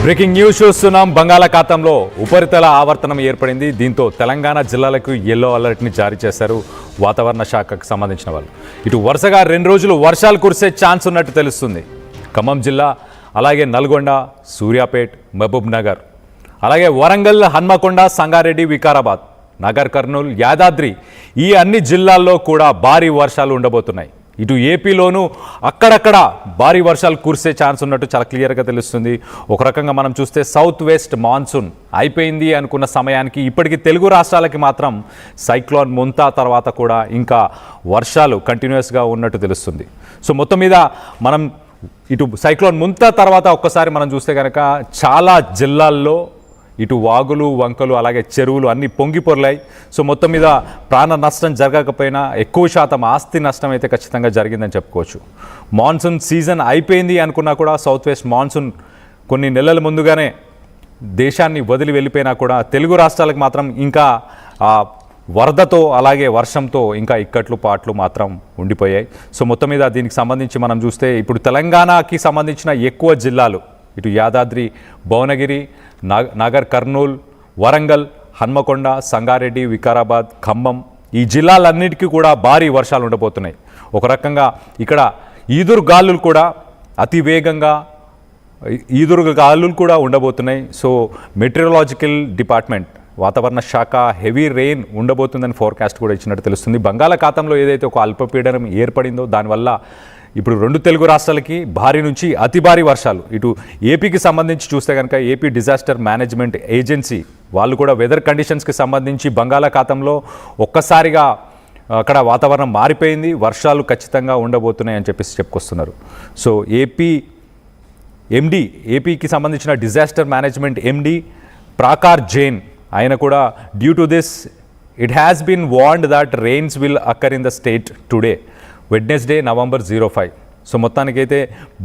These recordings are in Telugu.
బ్రేకింగ్ న్యూస్ చూస్తున్నాం. బంగాళాఖాతంలో ఉపరితల ఆవర్తనం ఏర్పడింది. దీంతో తెలంగాణ జిల్లాలకు ఎల్లో అలర్ట్ని జారీ చేశారు వాతావరణ శాఖకు సంబంధించిన వాళ్ళు. ఇటు వరుసగా 2 రోజులు వర్షాలు కురిసే ఛాన్స్ ఉన్నట్టు తెలుస్తుంది. ఖమ్మం జిల్లా, అలాగే నల్గొండ, సూర్యాపేట్, మహబూబ్ నగర్, అలాగే వరంగల్, హన్మకొండ, సంగారెడ్డి, వికారాబాద్, నగర్ కర్నూలు, యాదాద్రి ఈ అన్ని జిల్లాల్లో కూడా భారీ వర్షాలు ఉండబోతున్నాయి. ఇటు ఏపీలోనూ అక్కడక్కడ భారీ వర్షాలు కురిసే ఛాన్స్ ఉన్నట్టు చాలా క్లియర్గా తెలుస్తుంది. ఒక రకంగా మనం చూస్తే సౌత్ వెస్ట్ మాన్సూన్ అయిపోయింది అనుకున్న సమయానికి ఇప్పటికీ తెలుగు రాష్ట్రాలకి మాత్రం సైక్లోన్ ముంతా తర్వాత కూడా ఇంకా వర్షాలు కంటిన్యూస్గా ఉన్నట్టు తెలుస్తుంది. సో మొత్తం మీద మనం ఇటు సైక్లోన్ ముంతా తర్వాత ఒక్కసారి మనం చూస్తే కనుక చాలా జిల్లాల్లో ఇటు వాగులు, వంకలు, అలాగే చెరువులు అన్నీ పొంగి పొర్లాయి. సో మొత్తం మీద ప్రాణ నష్టం జరగకపోయినా ఎక్కువ శాతం ఆస్తి నష్టం అయితే ఖచ్చితంగా జరిగిందని చెప్పుకోవచ్చు. మాన్సూన్ సీజన్ అయిపోయింది అనుకున్నా కూడా సౌత్ వెస్ట్ మాన్సూన్ కొన్ని నెలల ముందుగానే దేశాన్ని వదిలి వెళ్ళిపోయినా కూడా తెలుగు రాష్ట్రాలకు మాత్రం ఇంకా వరదతో అలాగే వర్షంతో ఇంకా ఇక్కట్లు పాట్లు మాత్రం ఉండిపోయాయి. సో మొత్తం మీద దీనికి సంబంధించి మనం చూస్తే ఇప్పుడు తెలంగాణకి సంబంధించిన ఎక్కువ జిల్లాలు ఇటు యాదాద్రి, భువనగిరి, నగర్ కర్నూలు, వరంగల్, హన్మకొండ, సంగారెడ్డి, వికారాబాద్, ఖమ్మం ఈ జిల్లాలన్నిటికీ కూడా భారీ వర్షాలు ఉండబోతున్నాయి. ఒక రకంగా ఇక్కడ ఈదురు గాలులు కూడా అతి వేగంగా ఈదురు గాలులు కూడా ఉండబోతున్నాయి. సో మెటీరియలాజికల్ డిపార్ట్మెంట్ వాతావరణ శాఖ హెవీ రెయిన్ ఉండబోతుందని ఫోర్కాస్ట్ కూడా ఇచ్చినట్టు తెలుస్తుంది. బంగాళాఖాతంలో ఏదైతే ఒక అల్పపీడనం ఏర్పడిందో దానివల్ల ఇప్పుడు 2 తెలుగు రాష్ట్రాలకి భారీ నుంచి అతి భారీ వర్షాలు. ఇటు ఏపీకి సంబంధించి చూస్తే కనుక ఏపీ డిజాస్టర్ మేనేజ్మెంట్ ఏజెన్సీ వాళ్ళు కూడా వెదర్ కండిషన్స్కి సంబంధించి బంగాళాఖాతంలో ఒక్కసారిగా అక్కడ వాతావరణం మారిపోయింది, వర్షాలు ఖచ్చితంగా ఉండబోతున్నాయి అని చెప్పేసి చెప్పుకొస్తున్నారు. సో ఏపీకి సంబంధించిన disaster management MD Prakhar Jain ఆయన కూడా due to this it has been warned that rains will occur in the state today Wednesday November 05. So మొత్తానికైతే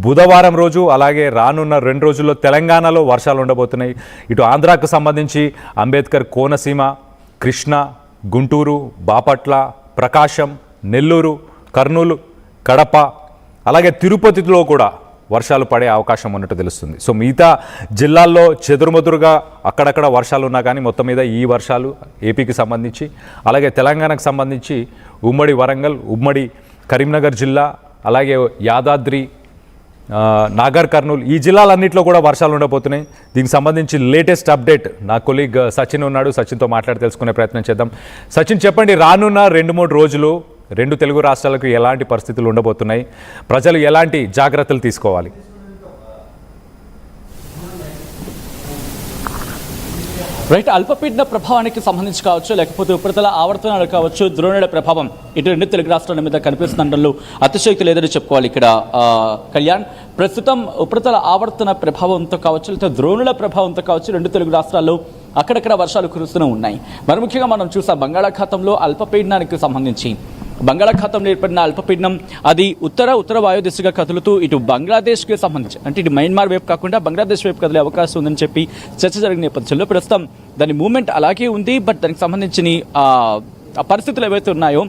బుధవారం రోజు అలాగే రానున్న 2 రోజుల్లో తెలంగాణలో వర్షాలు ఉండబోతున్నాయి. ఇటు ఆంధ్రాకు సంబంధించి అంబేద్కర్ కోనసీమ, కృష్ణా, గుంటూరు, బాపట్ల, ప్రకాశం, నెల్లూరు, కర్నూలు, కడప అలాగే తిరుపతిలో కూడా వర్షాలు పడే అవకాశం ఉన్నట్టు తెలుస్తుంది. సో మిగతా జిల్లాల్లో చెదురుమదురుగా అక్కడక్కడ వర్షాలు ఉన్నా కానీ మొత్తం మీద ఈ వర్షాలు ఏపీకి సంబంధించి అలాగే తెలంగాణకు సంబంధించి ఉమ్మడి వరంగల్, ఉమ్మడి కరీంనగర్ జిల్లా, అలాగే యాదాద్రి, నాగర్ కర్నూలు ఈ జిల్లాలన్నింటిలో కూడా వర్షాలు ఉండబోతున్నాయి. దీనికి సంబంధించి లేటెస్ట్ అప్డేట్ నా కొలీగ్ సచిన్ ఉన్నాడు. సచిన్తో మాట్లాడి తెలుసుకునే ప్రయత్నం చేద్దాం. సచిన్, చెప్పండి, రానున్న 2-3 రోజులు 2 తెలుగు రాష్ట్రాలకు ఎలాంటి పరిస్థితులు ఉండబోతున్నాయి, ప్రజలు ఎలాంటి జాగ్రత్తలు తీసుకోవాలి? రైట్, అల్పపీడన ప్రభావానికి సంబంధించి కావచ్చు, లేకపోతే ఉపరితల ఆవర్తనాలు కావచ్చు, ద్రోణుల ప్రభావం ఇటు 2 తెలుగు రాష్ట్రాల మీద కనిపిస్తుండడంలో అతిశయోక్తి లేదని చెప్పుకోవాలి. ఇక్కడ కళ్యాణ్, ప్రస్తుతం ఉపరితల ఆవర్తన ప్రభావంతో కావచ్చు, లేకపోతే ద్రోణుల ప్రభావంతో కావచ్చు 2 తెలుగు రాష్ట్రాల్లో అక్కడక్కడ వర్షాలు కురుస్తూనే ఉన్నాయి. మరి ముఖ్యంగా మనం చూసాం బంగాళాఖాతంలో అల్పపీడనానికి సంబంధించి బంగాళాఖాతంలో ఏర్పడిన అల్పపీడనం అది ఉత్తర వాయు దిశగా కదులుతూ ఇటు బంగ్లాదేశ్కి సంబంధించి అంటే ఇటు మయన్మార్ వైపు కాకుండా బంగ్లాదేశ్ వైపు కదిలే అవకాశం ఉందని చెప్పి చర్చ జరిగిన నేపథ్యంలో ప్రస్తుతం దాని మూవ్మెంట్ అలాగే ఉంది. బట్ దానికి సంబంధించిన పరిస్థితులు ఏవైతే ఉన్నాయో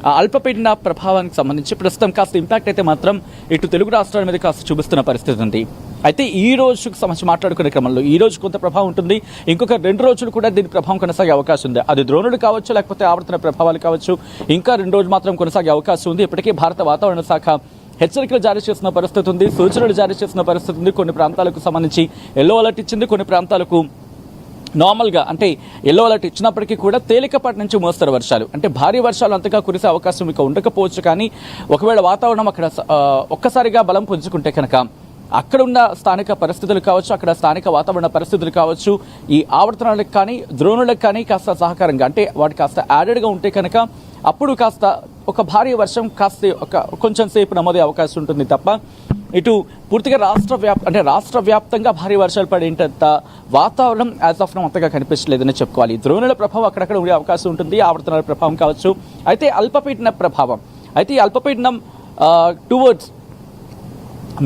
ఆ అల్పపీడన ప్రభావానికి సంబంధించి ప్రస్తుతం కాస్త ఇంపాక్ట్ అయితే మాత్రం ఇటు తెలుగు రాష్ట్రాల మీద కాస్త చూపిస్తున్న పరిస్థితి ఉంది. అయితే ఈ రోజుకు సంబంధించి మాట్లాడుకునే క్రమంలో ఈ రోజు కొంత ప్రభావం ఉంటుంది, ఇంకొక 2 రోజులు కూడా దీని ప్రభావం కొనసాగే అవకాశం ఉంది. అది ద్రోణుడు కావచ్చు, లేకపోతే ఆవర్తన ప్రభావాలు కావచ్చు, ఇంకా 2 రోజులు మాత్రం కొనసాగే అవకాశం ఉంది. ఇప్పటికే భారత వాతావరణ శాఖ హెచ్చరికలు జారీ చేసిన పరిస్థితి ఉంది, సూచనలు జారీ చేసిన పరిస్థితి ఉంది. కొన్ని ప్రాంతాలకు సంబంధించి ఎల్లో అలర్ట్ ఇచ్చింది, కొన్ని ప్రాంతాలకు నార్మల్గా అంటే ఎల్లో అలర్ట్ ఇచ్చినప్పటికీ కూడా తేలికపాటి నుంచి మోస్తరు వర్షాలు అంటే భారీ వర్షాలు అంతగా కురిసే అవకాశం ఇక ఉండకపోవచ్చు. కానీ ఒకవేళ వాతావరణం అక్కడ ఒక్కసారిగా బలం పుంజుకుంటే కనుక అక్కడ ఉన్న స్థానిక పరిస్థితులు కావచ్చు, అక్కడ స్థానిక వాతావరణ పరిస్థితులు కావచ్చు, ఈ ఆవర్తనాలకు కానీ ద్రోణులకు కానీ కాస్త సహకారంగా అంటే వాటి కాస్త యాడెడ్గా ఉంటే కనుక అప్పుడు కాస్త ఒక భారీ వర్షం కాస్త కొంచెం సేపు నమోదే అవకాశం ఉంటుంది తప్ప ఇటు పూర్తిగా రాష్ట్ర వ్యాప్తంగా భారీ వర్షాలు పడేంత వాతావరణం యాజ్ ఆఫ్ నౌ అంతగా కనిపించలేదని చెప్పుకోవాలి. ద్రోణుల ప్రభావం అక్కడక్కడ ఉండే అవకాశం ఉంటుంది, ఆవర్తనాల ప్రభావం కావచ్చు. అయితే అల్పపీడన ప్రభావం ఈ అల్పపీడనం టువర్డ్స్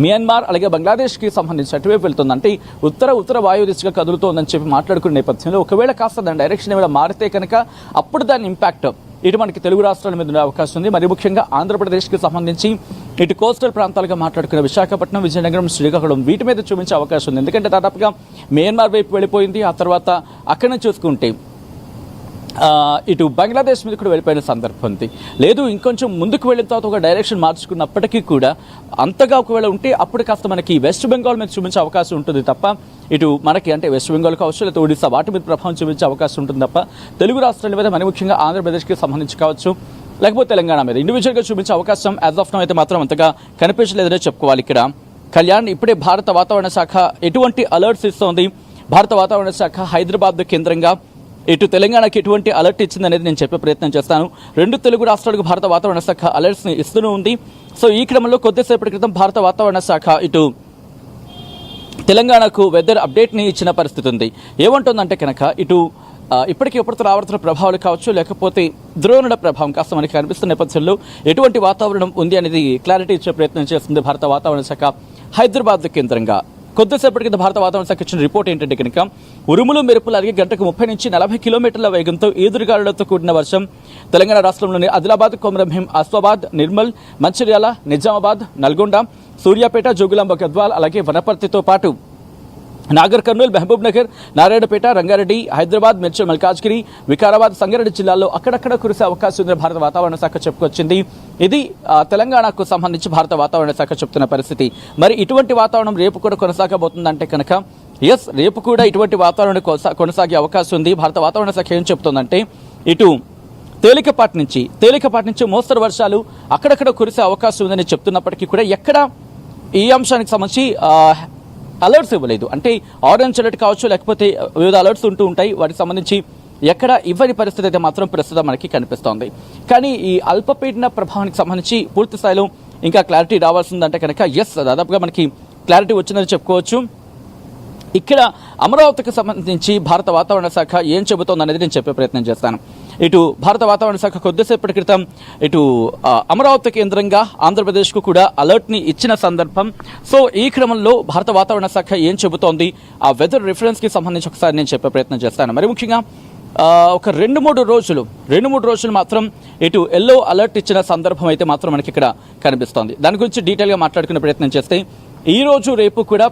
మియన్మార్ అలాగే బంగ్లాదేశ్కి సంబంధించి అటువైపు వెళ్తుంది. అంటే ఉత్తర వాయు దిశగా కదులుతోందని చెప్పి మాట్లాడుకునే నేపథ్యంలో ఒకవేళ కాస్త దాని డైరెక్షన్ ఏమైనా మారితే కనుక అప్పుడు దాని ఇంపాక్ట్ ఇటు మనకి తెలుగు రాష్ట్రాల మీద ఉండే అవకాశం ఉంది. మరి ముఖ్యంగా ఆంధ్రప్రదేశ్కి సంబంధించి ఇటు కోస్టల్ ప్రాంతాలుగా మాట్లాడుకున్న విశాఖపట్నం, విజయనగరం, శ్రీకాకుళం వీటి మీద చూపించే అవకాశం ఉంది. ఎందుకంటే దాదాపుగా మియన్మార్ వైపు వెళ్ళిపోయింది. ఆ తర్వాత అక్కడ నుంచి చూసుకుంటే ఇటు బంగ్లాదేశ్ మీద కూడా వెళ్ళిపోయిన సందర్భం ఉంది. లేదు ఇంకొంచెం ముందుకు వెళ్ళిన తర్వాత ఒక డైరెక్షన్ మార్చుకున్నప్పటికీ కూడా అంతగా ఒకవేళ ఉంటే అప్పుడు కాస్త మనకి వెస్ట్ బెంగాల్ మీద చూపించే అవకాశం ఉంటుంది తప్ప ఇటు మనకి అంటే వెస్ట్ బెంగాల్ కావచ్చు లేదా ఒడిశా వాటి మీద ప్రభావం చూపించే అవకాశం ఉంటుంది తప్ప తెలుగు రాష్ట్రాల మీద మరి ముఖ్యంగా ఆంధ్రప్రదేశ్కి సంబంధించి కావచ్చు లేకపోతే తెలంగాణ మీద ఇండివిజువల్గా చూపించే అవకాశం యాజ్ ఆఫ్ నౌ అయితే మాత్రం అంతగా కనిపించలేదనే చెప్పుకోవాలి. ఇక్కడ కళ్యాణ్ ఇప్పుడే భారత వాతావరణ శాఖ ఎటువంటి అలర్ట్స్ ఇస్తోంది, భారత వాతావరణ శాఖ హైదరాబాద్ కేంద్రంగా ఇటు తెలంగాణకి ఎటువంటి అలర్ట్ ఇచ్చింది అనేది నేను చెప్పే ప్రయత్నం చేస్తాను. రెండు తెలుగు రాష్ట్రాలకు భారత వాతావరణ శాఖ అలర్ట్స్ని ఇస్తూనే ఉంది. సో ఈ క్రమంలో కొద్దిసేపటి క్రితం భారత వాతావరణ శాఖ ఇటు తెలంగాణకు వెదర్ అప్డేట్ని ఇచ్చిన పరిస్థితి ఉంది. ఏమంటుందంటే కనుక ఇటు ఇప్పటికీ ఉపరితల ఆవర్తన ప్రభావాలు కావచ్చు లేకపోతే ద్రోణుల ప్రభావం కాస్త మనకి కనిపిస్తున్న నేపథ్యంలో ఎటువంటి వాతావరణం ఉంది అనేది క్లారిటీ ఇచ్చే ప్రయత్నం చేస్తుంది భారత వాతావరణ శాఖ హైదరాబాద్ కేంద్రంగా. కొద్దిసేపటి కింద భారత వాతావరణ శాఖ ఇచ్చిన రిపోర్ట్ ఏంటంటే కనుక ఉరుములు మెరుపులు అలాగే గంటకు 30 నుంచి 40 కిలోమీటర్ల వేగంతో ఈదురుగాలులతో కూడిన వర్షం తెలంగాణ రాష్ట్రంలోని ఆదిలాబాద్, కొమరంభీం, ఆసిఫాబాద్, నిర్మల్, మంచిర్యాల, నిజామాబాద్, నల్గొండ, సూర్యాపేట, జోగులాంబ, గద్వాల్ అలాగే వనపర్తితో పాటు నాగర్ కర్నూలు, మహబూబ్ నగర్, నారాయణపేట, రంగారెడ్డి, హైదరాబాద్, మేడ్చల్, మల్కాజ్గిరి, వికారాబాద్, సంగారెడ్డి జిల్లాల్లో అక్కడక్కడ కురిసే అవకాశం ఉందని భారత వాతావరణ శాఖ చెప్పుకొచ్చింది. ఇది తెలంగాణకు సంబంధించి భారత వాతావరణ శాఖ చెప్తున్న పరిస్థితి. మరి ఇటువంటి వాతావరణం రేపు కూడా కొనసాగబోతుందంటే కనుక ఎస్ రేపు కూడా ఇటువంటి వాతావరణం కొనసాగే అవకాశం ఉంది. భారత వాతావరణ శాఖ ఏం చెప్తుందంటే ఇటు తేలికపాటి నుంచి మోస్తరు వర్షాలు అక్కడక్కడ కురిసే అవకాశం ఉందని చెప్తున్నప్పటికీ కూడా ఎక్కడ ఈ అంశానికి సంబంధించి అలర్ట్స్ ఇవ్వలేదు. అంటే ఆరెంజ్ అలర్ట్ కావచ్చు లేకపోతే వివిధ అలర్ట్స్ ఉంటూ ఉంటాయి, వాటికి సంబంధించి ఎక్కడ ఇవ్వని పరిస్థితి అయితే మాత్రం ప్రస్తుతం మనకి కనిపిస్తోంది. కానీ ఈ అల్పపీడన ప్రభావానికి సంబంధించి పూర్తి స్థాయిలో ఇంకా క్లారిటీ రావాల్సిందంటే కనుక ఎస్ దాదాపుగా మనకి క్లారిటీ వచ్చిందని చెప్పుకోవచ్చు. ఇక్కడ అమరావతికి సంబంధించి భారత వాతావరణ శాఖ ఏం చెబుతోంది అనేది నేను చెప్పే ప్రయత్నం చేస్తాను. ఇటు భారత వాతావరణ శాఖ కొద్దిసేపటి క్రితం ఇటు అమరావతి కేంద్రంగా ఆంధ్రప్రదేశ్కు కూడా అలర్ట్ని ఇచ్చిన సందర్భం. సో ఈ క్రమంలో భారత వాతావరణ శాఖ ఏం చెబుతోంది ఆ వెదర్ రిఫరెన్స్కి సంబంధించి ఒకసారి నేను చెప్పే ప్రయత్నం చేస్తాను. మరి ముఖ్యంగా ఒక రెండు మూడు రోజులు మాత్రం ఇటు ఎల్లో అలర్ట్ ఇచ్చిన సందర్భం అయితే మాత్రం మనకి ఇక్కడ కనిపిస్తోంది. దాని గురించి డీటెయిల్గా మాట్లాడుకునే ప్రయత్నం చేస్తే ఈ రోజు రేపు కూడా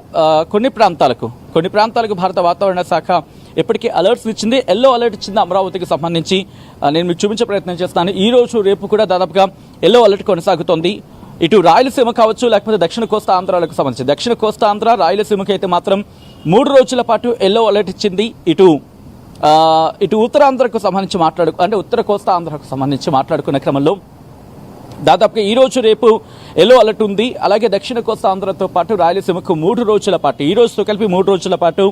కొన్ని ప్రాంతాలకు భారత వాతావరణ శాఖ ఇప్పటికీ అలర్ట్స్ ఇచ్చింది. ఎల్లో అలర్ట్ ఇచ్చింది అమరావతికి సంబంధించి నేను మీకు చూపించే ప్రయత్నం చేస్తాను. ఈ రోజు రేపు కూడా దాదాపుగా ఎల్లో అలర్ట్ కొనసాగుతోంది. ఇటు రాయలసీమ కావచ్చు లేకపోతే దక్షిణ కోస్తా ఆంధ్రాలకు సంబంధించి దక్షిణ కోస్తా ఆంధ్ర రాయలసీమకి అయితే మాత్రం 3 రోజుల పాటు ఎల్లో అలర్ట్ ఇచ్చింది. ఇటు ఉత్తరాంధ్రకు సంబంధించి ఉత్తర కోస్తా ఆంధ్రకు సంబంధించి మాట్లాడుకున్న క్రమంలో దాదాపుగా ఈ రోజు రేపు ఎల్లో అలర్ట్ ఉంది. అలాగే దక్షిణ కోస్తా ఆంధ్రతో పాటు రాయలసీమకు 3 రోజుల పాటు ఈ రోజుతో కలిపి 3 రోజుల పాటు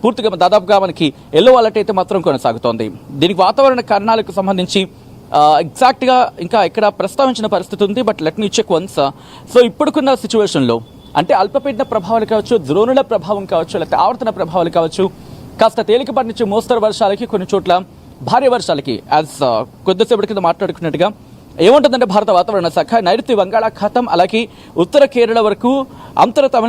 పూర్తిగా దాదాపుగా మనకి ఎల్లో అలర్ట్ అయితే మాత్రం కొనసాగుతోంది. దీనికి వాతావరణ కారణాలకు సంబంధించి ఎగ్జాక్ట్గా ఇంకా ఇక్కడ ప్రస్తావించిన పరిస్థితి ఉంది. But let me check once. So ఇప్పుడుకున్న సిచ్యువేషన్లో అంటే అల్పపీడన ప్రభావాలు కావచ్చు, ద్రోణుల ప్రభావం కావచ్చు, లేకపోతే ఆవర్తన ప్రభావాలు కావచ్చు, కాస్త తేలికపాటి నుంచి మోస్తరు వర్షాలకి కొన్ని చోట్ల భారీ వర్షాలకి కొద్దిసేపటి కింద మాట్లాడుకున్నట్టుగా ఏముంటుందంటే భారత వాతావరణ శాఖ నైరుతి బంగాళాఖాతం అలాగే ఉత్తర కేరళ వరకు అంతర